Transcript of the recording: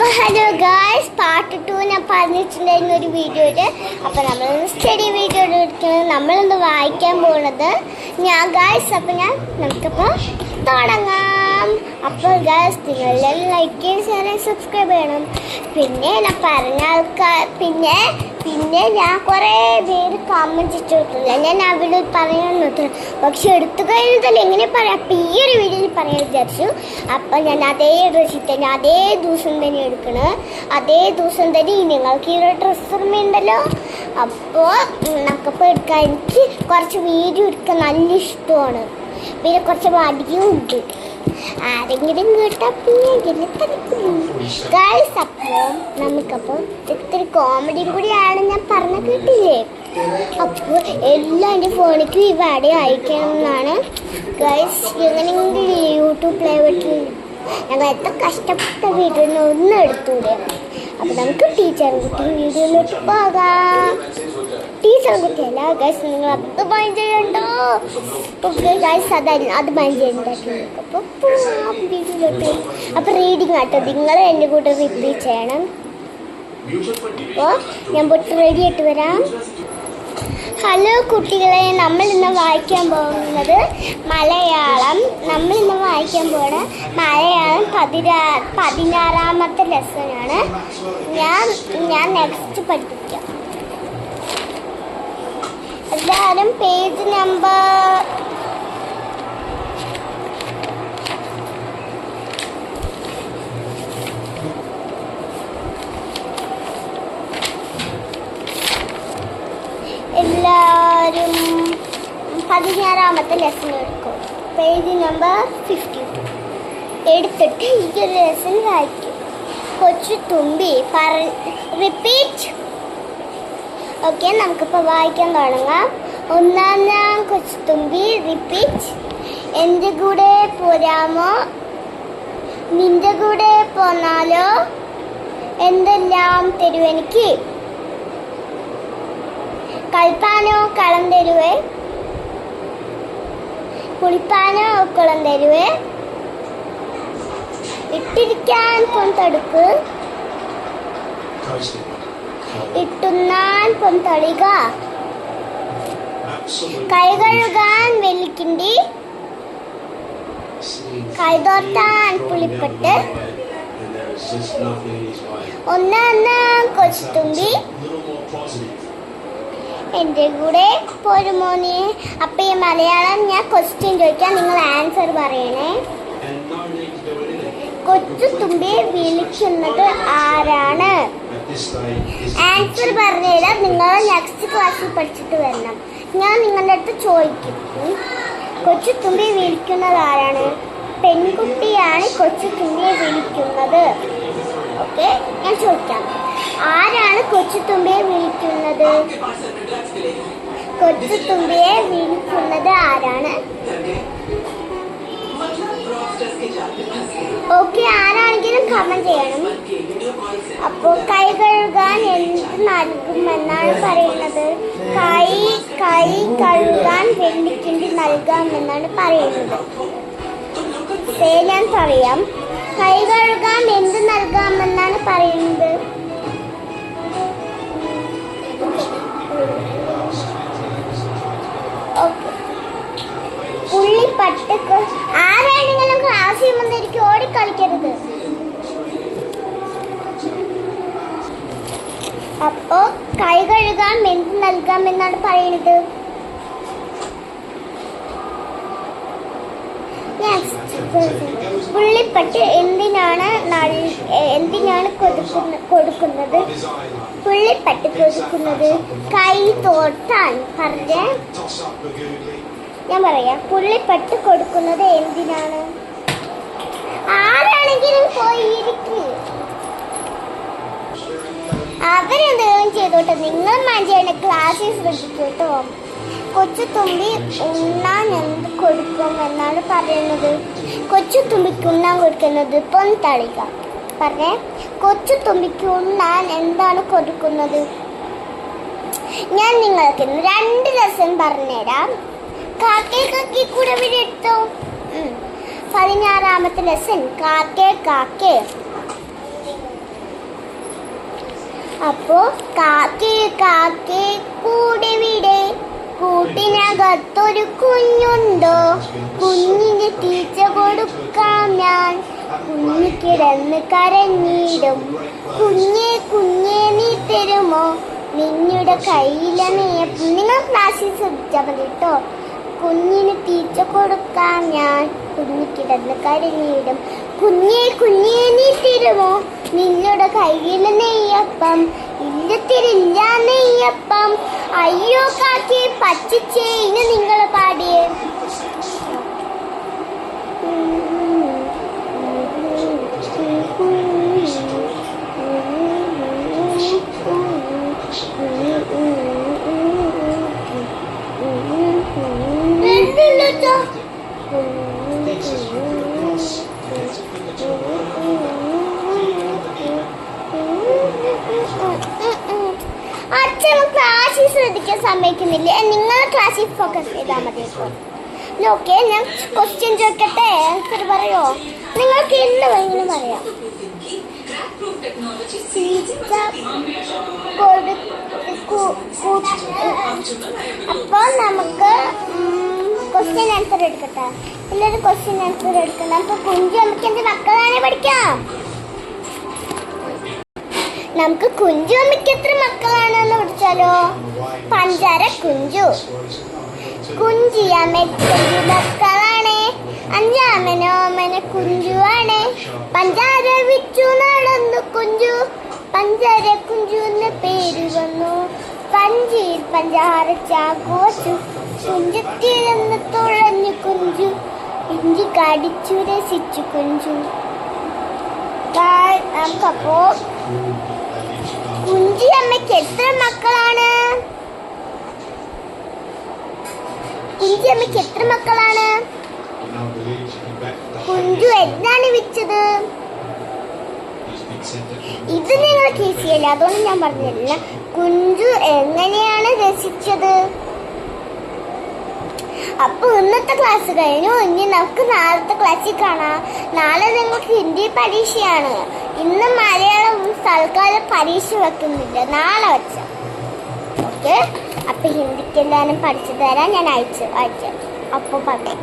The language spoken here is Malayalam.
അപ്പോൾ ഹലോ ഗായ്സ്, പാർട്ട് 2 ഞാൻ പറഞ്ഞിട്ടുണ്ടായിരുന്ന ഒരു വീഡിയോയിൽ. അപ്പോൾ നമ്മളൊന്ന് സ്റ്റഡി വീഡിയോ എടുക്കുന്നത്, നമ്മളൊന്ന് വായിക്കാൻ പോകുന്നത് അപ്പോൾ നമുക്കിപ്പോൾ തുടങ്ങാം. അപ്പോൾ ഗായ്സ്, നിങ്ങളെല്ലാം ലൈക്ക് ചെയ്ത് ഷെയർ സബ്സ്ക്രൈബ് ചെയ്യണം. പിന്നെ ഞാൻ പറഞ്ഞ ആൾക്കാർ പിന്നെ ഞാൻ കുറേ പേര് കമൻറ്റ് ഇട്ടിട്ടില്ല. ഞാൻ അവിടെ പറയാൻ നോക്കി, പക്ഷെ എടുത്തു കഴിഞ്ഞതല്ല എങ്ങനെ പറയാം. അപ്പം ഈ ഒരു വീഡിയോയിൽ പറയാൻ വിചാരിച്ചു. അപ്പം ഞാൻ അതേ ഡ്രസ്സ് തന്നെ അതേ ദിവസം തന്നെ എടുക്കണം. അതേ ദിവസം തന്നെ നിങ്ങൾക്ക് ഈ ഒരു ഡ്രസ്സ് ഉണ്ടല്ലോ. അപ്പോൾ നമുക്കപ്പോൾ എടുക്കാൻ എനിക്ക് കുറച്ച് വീഡിയോ എടുക്കാൻ നല്ല ഇഷ്ടമാണ്. പിന്നെ കുറച്ച് മടിയും ഉണ്ട്. ആരെങ്കിലും കേട്ടാൽ പിന്നെ ഗൈസ്. അപ്പോൾ നമുക്കപ്പോൾ ഇത്തിരി കോമഡിയും കൂടിയാണ് ഞാൻ പറഞ്ഞ കേട്ടില്ലേ. അപ്പോൾ എല്ലാം എൻ്റെ ഫോണിലേക്ക് ഇവിടെ അയക്കണം എന്നാണ് ഗൈസ്. എങ്ങനെയെങ്കിലും യൂട്യൂബ് പ്ലേ ബട്ടൺ ഞങ്ങൾ എത്ര കഷ്ടപ്പെട്ട വീഡിയോ ഒന്നും എടുത്തൂടെ. അപ്പോൾ നമുക്ക് ടീച്ചർ കുട്ടി വീഡിയോയിലോട്ട് പോകാം. ടീച്ചർ കുട്ടിയല്ല ഗൈസ്, നിങ്ങൾ അത് മൈൻഡ് ചെയ്യണ്ടോ. ഗൈസ് അത് മൈൻഡ് ചെയ്യണ്ടാക്കി. അപ്പോൾ വീഡിയോയിലോട്ട്. അപ്പോൾ റീഡിങ് ആട്ടോ, നിങ്ങൾ എൻ്റെ കൂടെ റിപ്പീറ്റ് ചെയ്യണം. അപ്പോൾ ഞാൻ പൊട്ട് റെഡി ആയിട്ട് വരാം. ഹലോ കുട്ടികളെ, നമ്മളിന്ന് വായിക്കാൻ പോകുന്നത് മലയാളം. നമ്മളിന്ന് വായിക്കാൻ പോകുന്നത് മലയാളം 16ാമത്തെ ലെസനാണ്. ഞാൻ നെക്സ്റ്റ് പഠിപ്പിക്കാം. എല്ലാവരും പേജ് നമ്പർ എല്ലാവരും 16ാമത്തെ ലെസൺ എടുക്കും. പേജ് നമ്പർ 52 എടുത്തിട്ട് ഈ ഒരു ലെസൺ വായിക്കും. കൊച്ചു തുമ്പി റിപ്പീറ്റ്. ഓക്കെ, നമുക്കിപ്പോൾ വായിക്കാൻ തുടങ്ങാം. ഒന്നാം കൊച്ചു തുമ്പി റിപ്പീറ്റ്. എൻ്റെ കൂടെ പോരാമോ, നിൻ്റെ കൂടെ പോന്നാലോ, എന്തെല്ലാം തരുവെനിക്ക്, കളിപ്പാനോ കളം തരുവേ, കുളിപ്പാനോ കുളം തരുവേ, ഇട്ടിരിക്കാൻ പൊന്തടുക്ക്, ഇട്ടുന്നാൻ പൊന്തളിക, കൈ കഴുകാൻ വെള്ളിക്കിണ്ടി, കൈതോർത്താൻ പുളിപ്പട്ട്. ഒന്നാം കൊച്ചുതുമ്പി എൻ്റെ കൂടെ പോരുമോ നീ. അപ്പം ഈ മലയാളം ഞാൻ ക്വസ്റ്റ്യൻ ചോദിക്കാം, നിങ്ങൾ ആൻസർ പറയണേ. കൊച്ചു തുമ്പിയെ വിളിക്കുന്നത് ആരാണ്? ആൻസർ പറഞ്ഞുതരാം. നിങ്ങൾ നെക്സ്റ്റ് ക്ലാസ്സിൽ പഠിച്ചിട്ട് വരണം. ഞാൻ നിങ്ങളുടെ അടുത്ത് ചോദിക്കും, കൊച്ചു തുമ്പിയെ വിളിക്കുന്നത് ആരാണ്? പെൺകുട്ടിയാണ് കൊച്ചു തുമ്പിയെ വിളിക്കുന്നത്. ഓക്കെ, ഞാൻ ചോദിക്കാം, ആരാണ് കൊച്ചുതുമ്പിയെ വിളിക്കുന്നത്? കൊച്ചുതുമ്പിയെ വിളിക്കുന്നത് ആരാണ്? ഓക്കെ, ആരാണെങ്കിലും കമന്റ് ചെയ്യണം. അപ്പോൾ കൈ കഴുകാൻ എന്ത് നൽകുമെന്നാണ് പറയുന്നത്? കൈ കഴുകാൻ വെള്ളിക്കിണ്ടി നൽകാമെന്നാണ് പറയുന്നത്. ഞാൻ പറയാം, കൈ കഴുകാൻ എന്ത് നൽകാമെന്നാണ് പറയുന്നത്? പുള്ളിപ്പട്ട്. ആരാണെങ്കിലും ക്ലാസ്സിൽ വന്നിരിക്കും, ഓടിക്കളിക്കരുത്. അപ്പോ കൈ കഴുകാൻ എന്ത് നൽകാമെന്നാണ് പറയുന്നത്? പുള്ളിപ്പട്ട് എന്തിനാണ് കൊടുക്കുന്നത്? പുള്ളിപ്പട്ട് കൊടുക്കുന്നത് കൈ തോർത്താൻ. പറഞ്ഞേ, ഞാൻ പറയാം. പുള്ളിപ്പട്ട് കൊടുക്കുന്നത് എന്തിനാണ്? ആരാണെങ്കിലും പോയിരിക്കും, അവരെന്തെങ്കിലും ചെയ്തോട്ടെ. നിങ്ങൾ മഞ്ചേണ്ട ക്ലാസ്സിൽ ശ്രദ്ധിക്കട്ടോ. കൊച്ചു തുമ്പി ഉണ്ണാൻ എന്ത് കൊടുക്കും എന്നാണ് പറയുന്നത്? കൊച്ചു തുമ്പിക്ക് ഉണ്ണാൻ കൊടുക്കുന്നത് പൊന്തളിക. പറഞ്ഞേ, കൊച്ചു തുമ്പിക്ക് ഉണ്ണാൻ എന്താണ് കൊടുക്കുന്നത്? ഞാൻ നിങ്ങൾക്ക് 2 ലെസൺ പറഞ്ഞുതരാം. കാക്കേ കൂടെ എടുത്തോ. 16ാമത്തെ ലെസൺ കാക്കേ. അപ്പോ കാക്കേ കാക്കേ കൂടെ വിടെ, കൂട്ടിനകത്തൊരു കുഞ്ഞുണ്ടോ, കുഞ്ഞിന് തീറ്റ കൊടുക്കാം ഞാൻ, കുഞ്ഞു കിടന്ന് കരഞ്ഞിടും. കുഞ്ഞേ കുഞ്ഞേ നീ തരുമോ നിന്നുടെ കയ്യിലെ നെയ്യപ്പം. നിങ്ങൾ ക്ലാസ്സിൽ ശ്രദ്ധിച്ചാൽ മതി കേട്ടോ. കുഞ്ഞിന് തീറ്റ കൊടുക്കാം ഞാൻ, കുഞ്ഞു കിടന്ന് കരഞ്ഞിടും. കുഞ്ഞേ കുഞ്ഞേ നീ തരുമോ നിന്നുടെ കയ്യിലെ നെയ്യപ്പം. ഇല്ല തരില്ല നെയ്യപ്പം. അയ്യോ കാക്കേ പച്ചിച്ചേ. ഇനി നിങ്ങൾ പാടിയേ. അച്ഛൻ ക്ലാസ്സിൽ ശ്രദ്ധിക്കാൻ സമ്മതിക്കുന്നില്ല. നിങ്ങൾ ക്ലാസ്സിൽ ഫോക്കസ് ചെയ്താൽ മതി. ഓക്കെ, ഞാൻ ക്വസ്റ്റ്യൻ ചോദിക്കട്ടെ, ആൻസർ പറയോ? നിങ്ങൾക്ക് എന്ത് വേണമെങ്കിലും പറയാം. അപ്പോൾ നമുക്ക് ക്വസ്റ്റ്യൻ ആൻസർ എടുക്കട്ടെ. എല്ലാവരും ക്വസ്റ്റ്യൻ ആൻസർ എടുക്കണം. നമുക്ക് കുഞ്ചു അമ്മയ്ക്ക് എൻ്റെ മക്കളാണ് പഠിക്കാം. നമുക്ക് കുഞ്ചു അമ്മയ്ക്ക് എത്ര മക്കളാണെന്ന് പഠിച്ചാലോ? പഞ്ചാര കുഞ്ചു. കുഞ്ചിയമ്മയ്ക്ക് 5 മക്കളാണ്. അഞ്ചാമനോമന കുഞ്ചുവാണ്. പഞ്ചാര വിച്ചു നടന്നു കുഞ്ചു, പഞ്ചാര കുഞ്ചു എന്ന പേര് വന്നു. പഞ്ചിയിൽ പഞ്ചാര ചാകോച്ചു, കുഞ്ചത്തിലെന്ന് തുഴഞ്ഞു കുഞ്ചു, ഇഞ്ചി കടിച്ചു രസിച്ചു കുഞ്ചു. നമുക്കപ്പോ കുഞ്ചി അമ്മയ്ക്ക് എത്ര മക്കളാണ്? കുഞ്ചി അമ്മയ്ക്ക് എത്ര മക്കളാണ്? കുഞ്ചു എന്താണ് വിച്ചത്? ഇത് നിങ്ങൾക്ക് ഈസിയല്ല, അതുകൊണ്ട് ഞാൻ പറഞ്ഞില്ല. കുഞ്ചു എങ്ങനെയാണ് രസിച്ചത്? അപ്പൊ ഇന്നത്തെ ക്ലാസ് കഴിഞ്ഞു. ഇനി നമുക്ക് നാളത്തെ ക്ലാസ്സിൽ കാണാം. നാളെ നിങ്ങൾക്ക് ഹിന്ദി പരീക്ഷയാണ്. ഇന്ന് മലയാളം തൽക്കാലം പരീക്ഷ വെക്കുന്നില്ല, നാളെ വെച്ച. ഓക്കെ, അപ്പൊ ഹിന്ദിക്ക് എല്ലാവരും പഠിച്ചു തരാൻ ഞാൻ അയച്ചു. അപ്പോൾ പറഞ്ഞു.